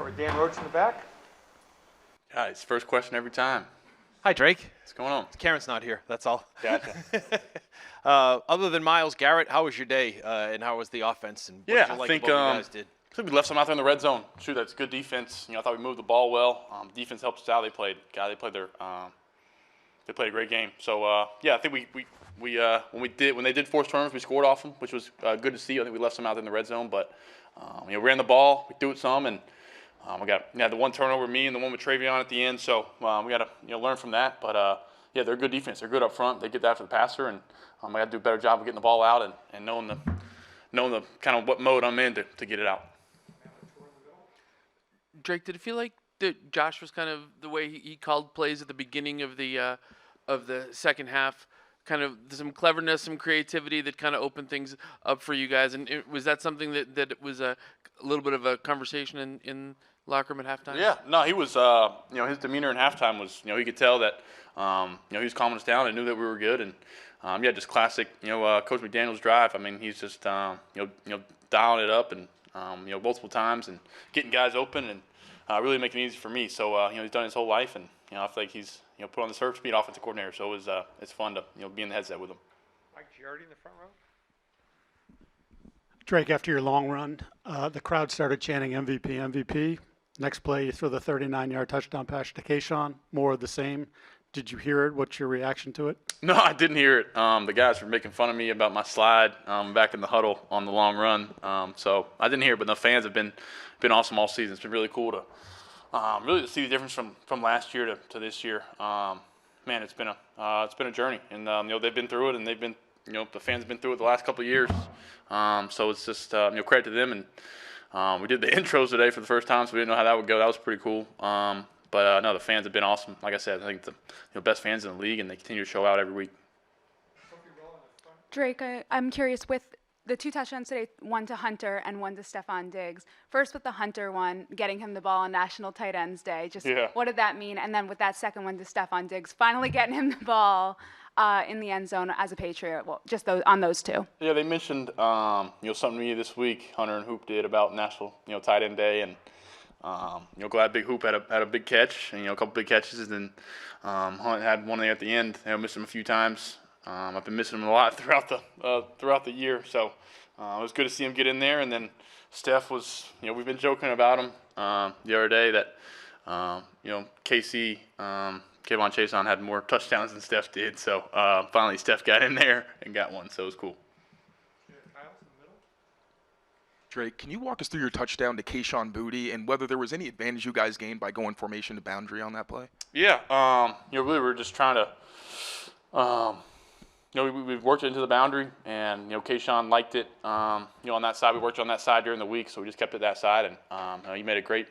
Start with Dan Roach in the back. Yeah, it's first question every time. Hi, Drake. What's going on? Karen's not here. That's all. Gotcha. Other than Myles Garrett, how was your day, and how was the offense? And what did you like about what you guys did? I think we left some out there in the red zone. Shoot, that's good defense. I thought we moved the ball well. Defense helped us out. They played a great game. So I think when they did force turnovers, we scored off them, which was good to see. I think we left some out there in the red zone, but we ran the ball, we threw it some, and we had the one turnover, me, and the one with Travion at the end. So we got to learn from that. But they're a good defense. They're good up front. They get that after the passer, and I got to do a better job of getting the ball out and knowing the kind of what mode I'm in to get it out. Drake, did it feel like that Josh was kind of the way he called plays at the beginning of the second half, kind of some cleverness, some creativity that kind of opened things up for you guys? And was that something that was a little bit of a conversation in locker room at halftime? Yeah, no, he was. His demeanor in halftime was, he could tell that, he was calming us down and knew that we were good. And just classic, Coach McDaniel's drive. I mean, he's just, dialing it up and multiple times and getting guys open and really making it easy for me. So he's done his whole life, and I feel like he's put on the surf speed offensive coordinator. So it's fun to be in the headset with him. Mike Giardi in the front row. Drake, after your long run, the crowd started chanting MVP, MVP. Next play, you throw the 39-yard touchdown pass to Kayshawn. More of the same. Did you hear it? What's your reaction to it? No, I didn't hear it. The guys were making fun of me about my slide back in the huddle on the long run. So I didn't hear it, but the fans have been awesome all season. It's been really cool to really see the difference from last year to this year. Man, it's been a journey, and they've been through it, and they've been the fans have been through it the last couple of years. So it's just credit to them, and we did the intros today for the first time, so we didn't know how that would go. That was pretty cool. But no, the fans have been awesome. Like I said, I think the best fans in the league, and they continue to show out every week. Drake, I'm curious, with the two touchdowns today, one to Hunter and one to Stephon Diggs. First with the Hunter one, getting him the ball on National Tight Ends Day. What did that mean? And then with that second one to Stephon Diggs, finally getting him the ball in the end zone as a Patriot. Well, just on those two. Yeah, they mentioned something to me this week, Hunter and Hoop did, about National Tight End Day, and glad Big Hoop had a big catch, and a couple big catches, and Hunt had one there at the end. Missed him a few times. I've been missing him a lot throughout the year, so it was good to see him get in there. And then Steph was, we've been joking about him the other day that KC, Kayvon Chason had more touchdowns than Steph did. So finally Steph got in there and got one, so it was cool. Drake, can you walk us through your touchdown to Kayshon Boutte and whether there was any advantage you guys gained by going formation to boundary on that play? Yeah, really we're just trying to, we've worked it into the boundary, and Kayshon liked it. On that side, we worked on that side during the week, so we just kept it that side, and he made a great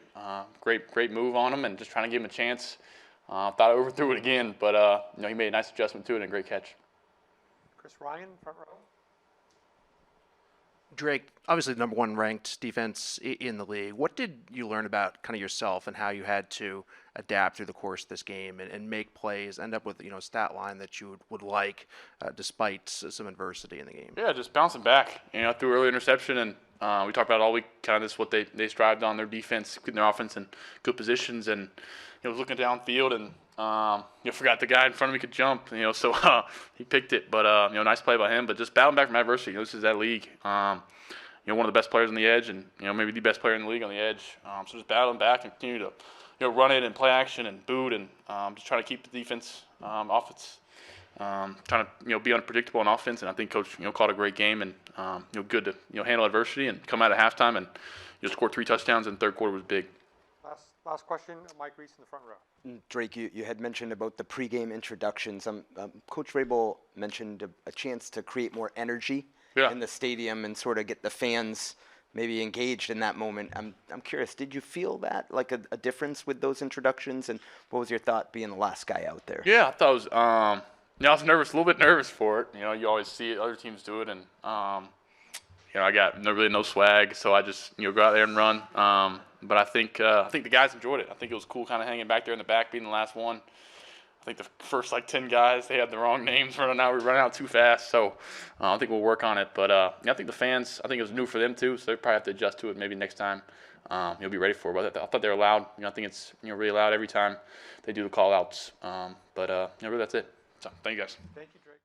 move on him, and just trying to give him a chance. Thought I overthrew it again, but he made a nice adjustment to it and a great catch. Chris Ryan, front row. Drake, obviously the number one ranked defense in the league. What did you learn about kind of yourself and how you had to adapt through the course of this game and make plays, end up with a stat line that you would like despite some adversity in the game? Yeah, just bouncing back. Through early interception, and we talked about all week kind of this what they strived on, their defense, getting their offense in good positions, and was looking downfield and forgot the guy in front of me could jump, so he picked it. But nice play by him. But just battling back from adversity. This is that league. One of the best players on the edge, and maybe the best player in the league on the edge. So just battling back and continue to run it and play action and boot, and just trying to keep the defense offense. Trying to be unpredictable on offense, and I think Coach called a great game, and good to handle adversity and come out at halftime and score 3 touchdowns, and the third quarter was big. Last question, Mike Reese in the front row. Drake, you had mentioned about the pregame introductions. Coach Vrabel mentioned a chance to create more energy in the stadium and sort of get the fans maybe engaged in that moment. I'm curious, did you feel that, like a difference with those introductions, and what was your thought being the last guy out there? Yeah, I thought it was I was nervous, a little bit nervous for it. You always see it, other teams do it, and I got really no swag, so I just go out there and run. But I think the guys enjoyed it. I think it was cool kind of hanging back there in the back, being the last one. I think the first 10 guys, they had the wrong names running out. We were running out too fast, so I think we'll work on it. But I think the fans, I think it was new for them too, so they probably have to adjust to it maybe next time. you'll be ready for. But I thought they were loud. I think it's really loud every time they do the call outs. But really that's it. So thank you guys. Thank you, Drake.